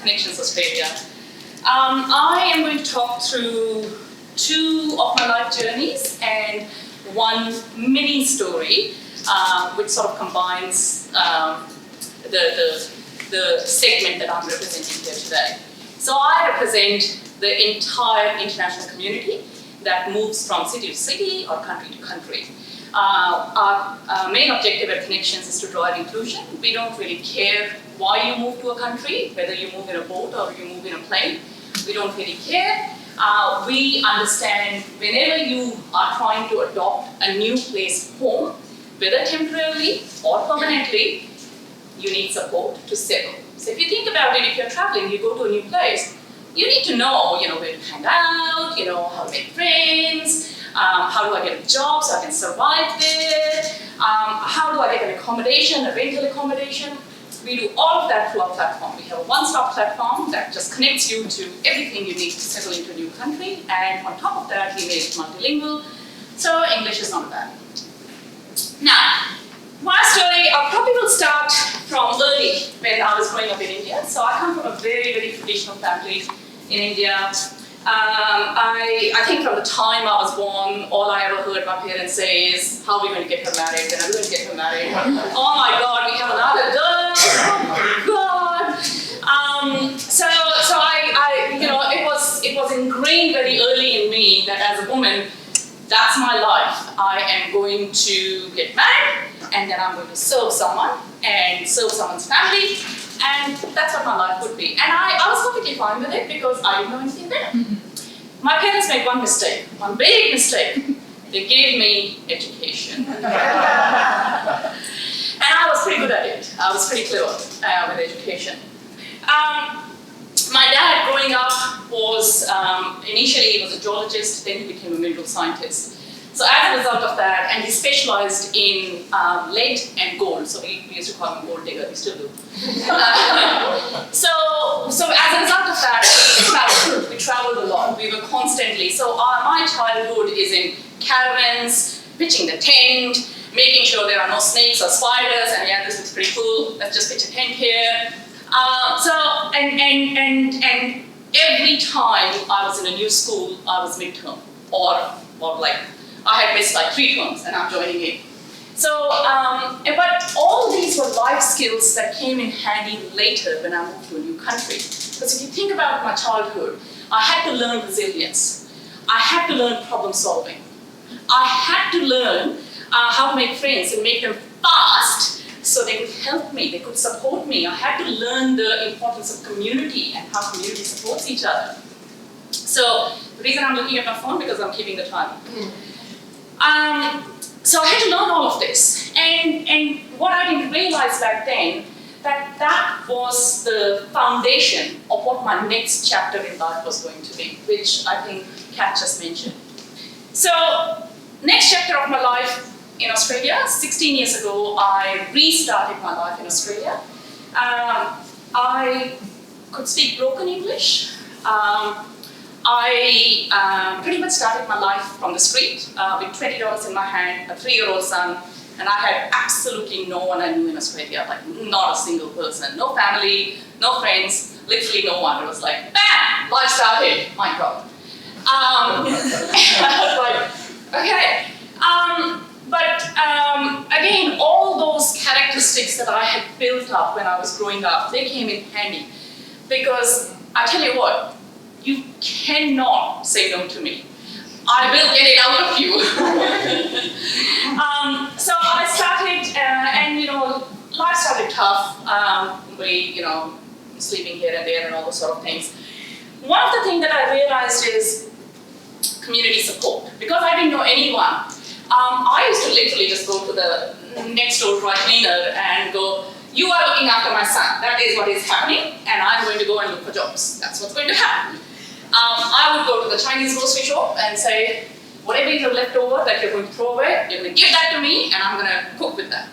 Connections Australia. I am going to talk through 2 of my life journeys and one mini story, which sort of combines the segment that I'm representing here today. So I represent the entire international community that moves from city to city or country to country. Our main objective at Connections is to drive inclusion. We don't really care why you move to a country, whether you move in a boat or you move in a plane. We don't really care. We understand whenever you are trying to adopt a new place home, whether temporarily or permanently, you need support to settle. So if you think about it, if you're traveling, you go to a new place, you need to know, where to hang out, how to make friends, how do I get a job so I can survive there, how do I get an accommodation, a rental accommodation. We do all of that through our platform. We have a one-stop platform that just connects you to everything you need to settle into a new country, and on top of that, we made it multilingual, so English is not bad. Now, my story, I probably will start from early when I was growing up in India. So I come from a very, very traditional family in India. I think from the time I was born, all I ever heard my parents say is, how are we going to get her married? When are we going to get her married? Oh my God, we have another girl. Oh God. It was ingrained very early in me that as a woman, that's my life. I am going to get married, and then I'm going to serve someone and serve someone's family, and that's what my life would be. And I was perfectly fine with it because I didn't know anything better. My parents made one mistake, one big mistake. They gave me education. And I was pretty good at it. I was pretty clever with education. My dad, growing up, was initially he was a geologist, then he became a mineral scientist. So as a result of that, and he specialized in lead and gold, so we used to call him gold digger, we still do. So as a result of that, we traveled a lot. We were constantly, so my childhood is in caravans, pitching the tent, making sure there are no snakes or spiders, and yeah, this is pretty cool, let's just pitch a tent here. And every time I was in a new school, I was midterm, or like, I had missed like 3 terms and I'm joining in. So, but all these were life skills that came in handy later when I moved to a new country. Because if you think about my childhood, I had to learn resilience. I had to learn problem solving. I had to learn how to make friends and make them fast so they could help me, they could support me. I had to learn the importance of community and how community supports each other. So the reason I'm looking at my phone because I'm keeping the time. So I had to learn all of this. And what I didn't realize back then, that was the foundation of what my next chapter in life was going to be, which I think Kat just mentioned. So next chapter of my life in Australia, 16 years ago, I restarted my life in Australia. I could speak broken English. I pretty much started my life from the street with $20 in my hand, a 3-year-old son, and I had absolutely no one I knew in Australia, like not a single person, no family, no friends, literally no one. It was like, bam, life started, Minecraft. I was like, okay. Again, all those characteristics that I had built up when I was growing up, they came in handy. Because I tell you what, you cannot say no to me. I will get it out of you. So I started, and life started tough. We, sleeping here and there and all those sort of things. One of the things that I realized is community support. Because I didn't know anyone, I used to literally just go to the next door dry cleaner and go, you are looking after my son. That is what is happening, and I'm going to go and look for jobs. That's what's going to happen. I would go to the Chinese grocery shop and say, whatever you have left over that you're going to throw away, you're going to give that to me, and I'm going to cook with that.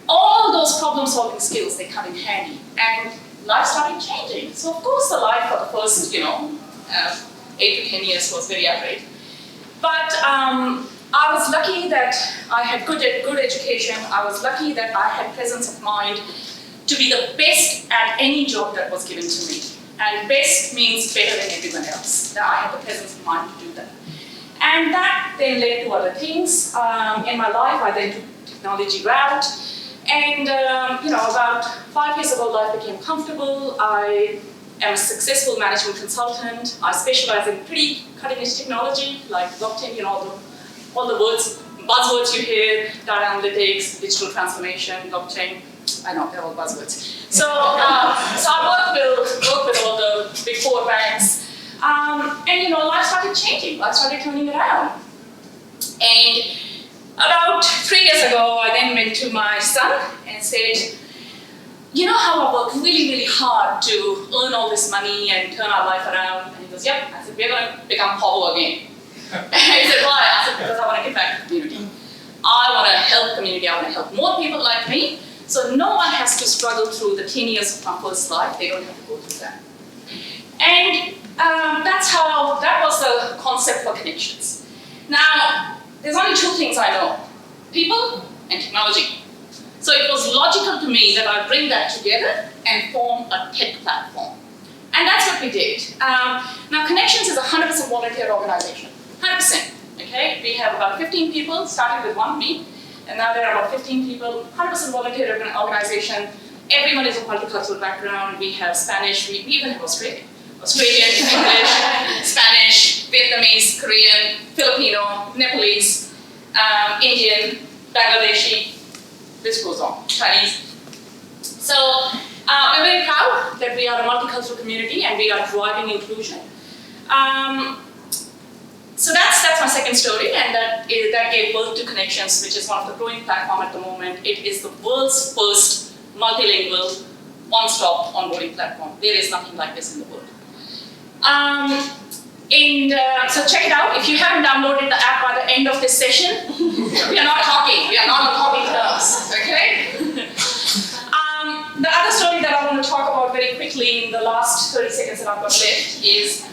All those problem-solving skills, they come in handy, and life started changing. So of course the life for the first, 8 to 10 years was very average. But I was lucky that I had good education. I was lucky that I had presence of mind to be the best at any job that was given to me. And best means better than everyone else. Now, I have the presence of mind to do that. And that then led to other things. In my life, I then took technology route. And about 5 years ago, life became comfortable. I am a successful management consultant. I specialize in pretty cutting-edge technology, like blockchain, all the buzzwords you hear, data analytics, digital transformation, blockchain. I know, they're all buzzwords. So I work with all the big 4 banks. Life started changing. Life started turning around. And about 3 years ago, I then went to my son and said, you know how I work really, really hard to earn all this money and turn our life around? And he goes, yep. I said, we're going to become poor again. And he said, why? I said, because I want to get back to the community. I want to help community. I want to help more people like me. So no one has to struggle through the 10 years of my first life. They don't have to go through that. And that was the concept for connections. Now, there's only 2 things I know: people and technology. So it was logical to me that I bring that together and form a tech platform. And that's what we did. Now, Connections is a 100% volunteer organization. 100%. Okay? We have about 15 people, started with 1, me, and now there are about 15 people, 100% volunteer organization. Everyone is of multicultural background. We have Spanish, we even have Australian, English, Spanish, Vietnamese, Korean, Filipino, Nepalese, Indian, Bangladeshi, this goes on, Chinese. So we're very proud that we are a multicultural community and we are driving inclusion. So that's my second story, and that gave birth to Connections, which is one of the growing platforms at the moment. It is the world's first multilingual, one-stop onboarding platform. There is nothing like this in the world. So check it out. If you haven't downloaded the app by the end of this session, we are not talking. We are not on talking terms, okay? The other story that I want to talk about very quickly in the last 30 seconds that I've got left is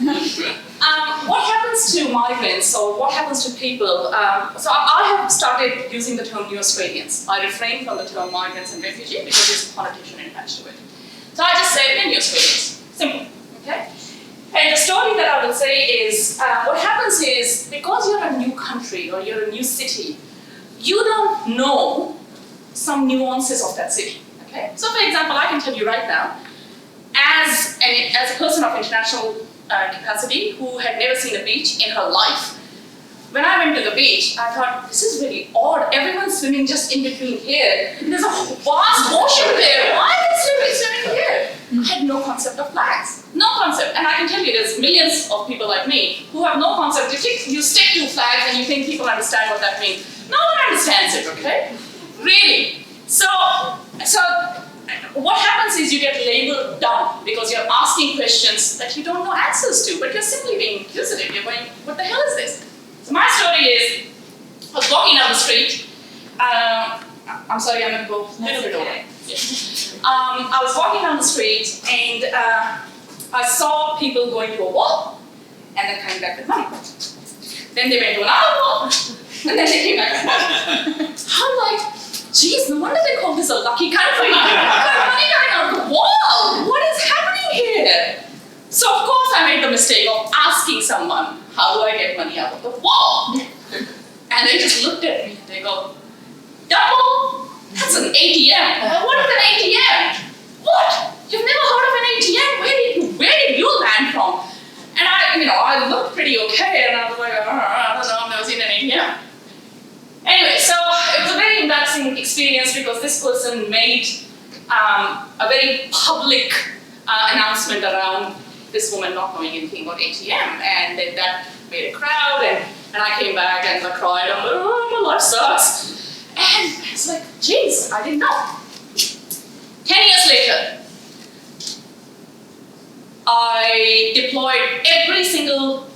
what happens to migrants, or what happens to people. So I have started using the term New Australians. I refrain from the term migrants and refugee because there's a connotation attached to it. So I just say we're New Australians. Simple, okay? And the story that I would say is, what happens is, because you're a new country or you're a new city, you don't know some nuances of that city. Okay? So for example, I can tell you right now, as a person of international capacity who had never seen a beach in her life, when I went to the beach, I thought, this is really odd. Everyone's swimming just in between here. There's a vast ocean there. Why are they swimming here? I had no concept of flags. No concept. And I can tell you, there's millions of people like me who have no concept. You stick to flags and you think people understand what that means. No one understands it, okay? Really. So what happens is you get labeled dumb because you're asking questions that you don't know answers to, but you're simply being inquisitive. You're going, what the hell is this? So my story is, I was walking down the street. I'm sorry, I'm going to go a little bit over. I was walking down the street and I saw people going to a wall and then coming back with money. Then they went to another wall and then they came back with money. I'm like, geez, no wonder they call this a lucky country. I've got money coming out of the wall. What is happening here? So of course I made the mistake of asking someone, how do I get money out of the wall? And they just looked at me. They go, double? That's an ATM. What is an ATM? What? You've never heard of an ATM? Where did you land from? And I looked pretty okay, and I was like, I don't know, I've never seen an ATM. Anyway, so it was a very embarrassing experience because this person made a very public announcement around this woman not knowing anything about ATM, and then that made a crowd, and I came back and I cried. I'm like, oh, my life sucks. And it's like, geez, I didn't know. 10 years later, I deployed every single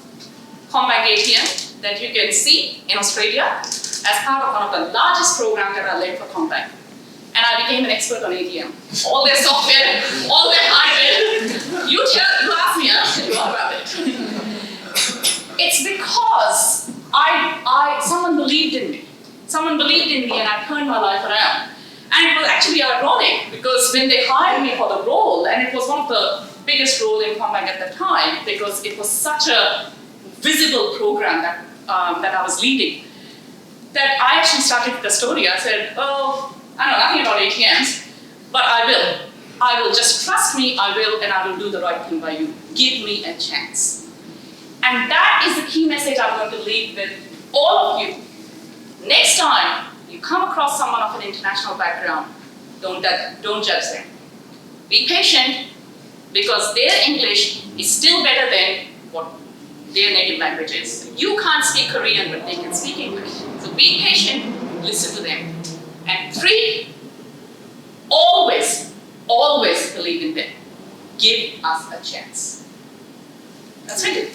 Combank ATM that you can see in Australia as part of one of the largest programs that I led for Combank. And I became an expert on ATM. All their software, all their hardware. You ask me, I'll tell you all about it. It's because someone believed in me. Someone believed in me and I turned my life around. And it was actually ironic because when they hired me for the role, and it was one of the biggest role in Combine at the time because it was such a visible program that, that I was leading, that I actually started with the story. I said, oh, I know nothing about ATMs, but I will. I will, just trust me, I will, and I will do the right thing by you. Give me a chance. And that is the key message I'm going to leave with all of you. Next time you come across someone of an international background, don't judge them. Be patient, because their English is still better than what their native language is. You can't speak Korean, but they can speak English. So be patient, listen to them. And 3, always believe in them. Give us a chance. That's it.